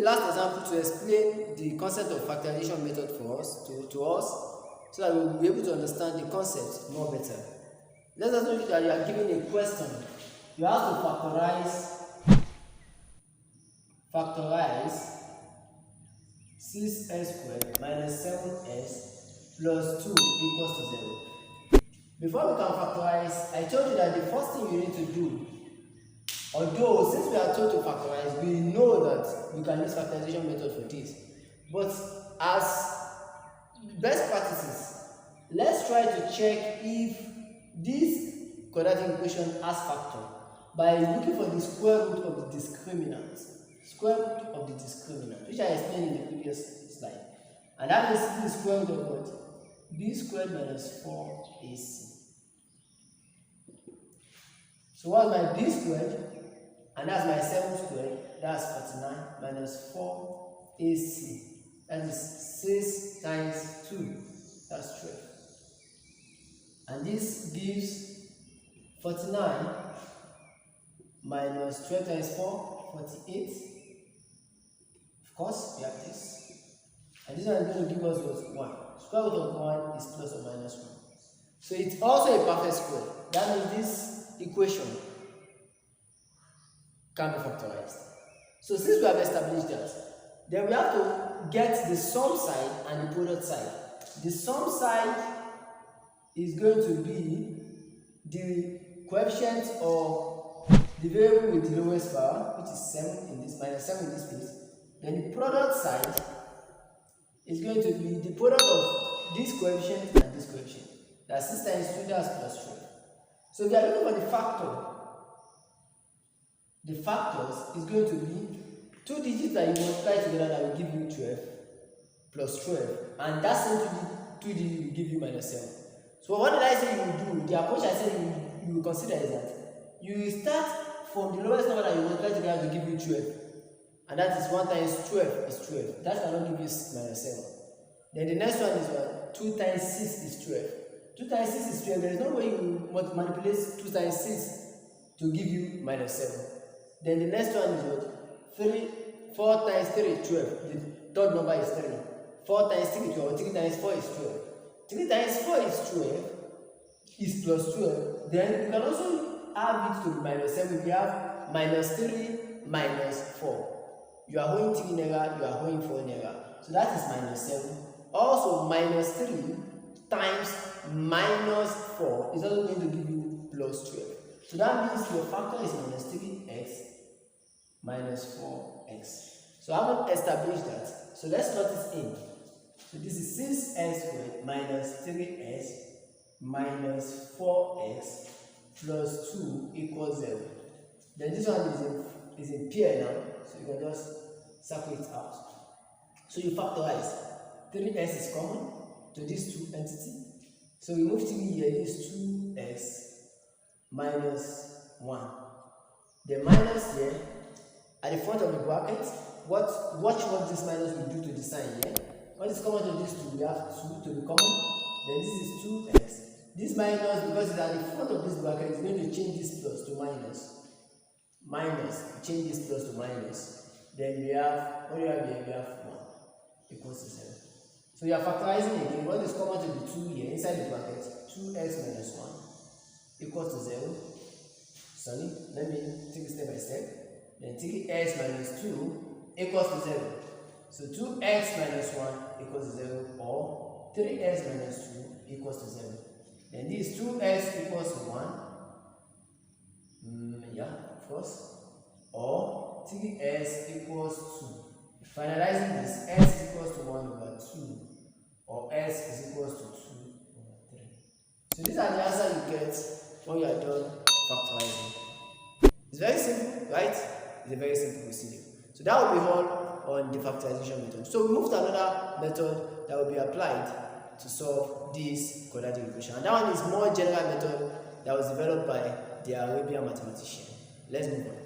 last example to explain the concept of factorization method for us, to us, so that we will be able to understand the concept more better. Let's assume that you are given a question. You have to factorize 6s squared minus 7s plus 2 equals to 0. Before we can factorize, I told you that the first thing you need to do, although since we are told to factorize, we know that we can use factorization method for this. But as best practices, let's try to check if this quadratic equation has factor by looking for the square root of the discriminant. Square root of the discriminant, which I explained in the previous slide. And that is the square root of what? B squared minus 4ac. So what's my b squared? And that's my 7 squared. That's 49 minus 4ac. That is 6 times 2. That's 12. And this gives 49 minus 12 times 4, 48. Of course, we have this. And this one is going to give us what? 1. Square root of 1 is plus or minus 1. So it's also a perfect square. That means this equation can be factorized. So since we have established that, then we have to get the sum side and the product side. The sum side is going to be the coefficient of the variable with the lowest power, which is 7 in this, minus 7 in this case. Then the product side is going to be the product of this coefficient and this coefficient. That's 6 times 2, that's plus 12. So we are looking for the factor. The factors is going to be 2 digits that you multiply together that will give you 12 plus 12. And that same 2 digits will give you minus 7. So what did I say you will do? The approach I said you will consider is that you will start from the lowest number that you multiply together to give you 12. And that is 1 times 12 is 12. That cannot give you minus 7. Then the next one is what? 2 times 6 is 12. 2 times 6 is 12. There is no way you manipulate 2 times 6 to give you minus 7. Then the next one is what? 4 times 3 is 12. The third number is 3. 4 times 3 is 12. 3 times 4 is 12. 3 times 4 is 12. Is plus 12. Then you can also have it to be minus 7. You have minus 3 minus 4. You are going 3 nega, you are going 4 nega. So that is minus 7. Also, minus 3 times minus 4 is also going to give you plus 12. So that means your factor is minus 3x minus 4x. So I haven't established that. So let's plot this in. So this is 6s squared minus 3s minus 4x plus 2 equals 0. Then this one is in pair now. So you can just circle it out. So you factorize. 3s is common to these two entities. So we move 3 here, this 2x minus 1. The minus here at the front of the bracket. Watch what this minus will do to the sign here. What is common to these two? We have 2 to be common. Then this is 2x. This minus, because it's at the front of this bracket, is going to change this plus to minus. Change this plus to minus. Then we have, what do you have here? We have 1 equals to 7. So you are factorizing again. What is common to the 2 here inside the bracket? 2x minus 1 equals to 0. Sorry, let me take it step by step. Then 3x minus 2 equals to 0. So 2x minus 1 equals to 0, or 3x minus 2 equals to 0. Then this 2x equals to 1. Yeah, of course. Or 3x equals 2. Finalizing this, x equals to 1 over 2. Or s is equals to 2 over 3. So these are the answers you get when you are done factorizing. It's very simple, right? It's a very simple procedure. So that will be all on the factorization method. So we move to another method that will be applied to solve this quadratic equation. And that one is more general method that was developed by the Arabian mathematician. Let's move on.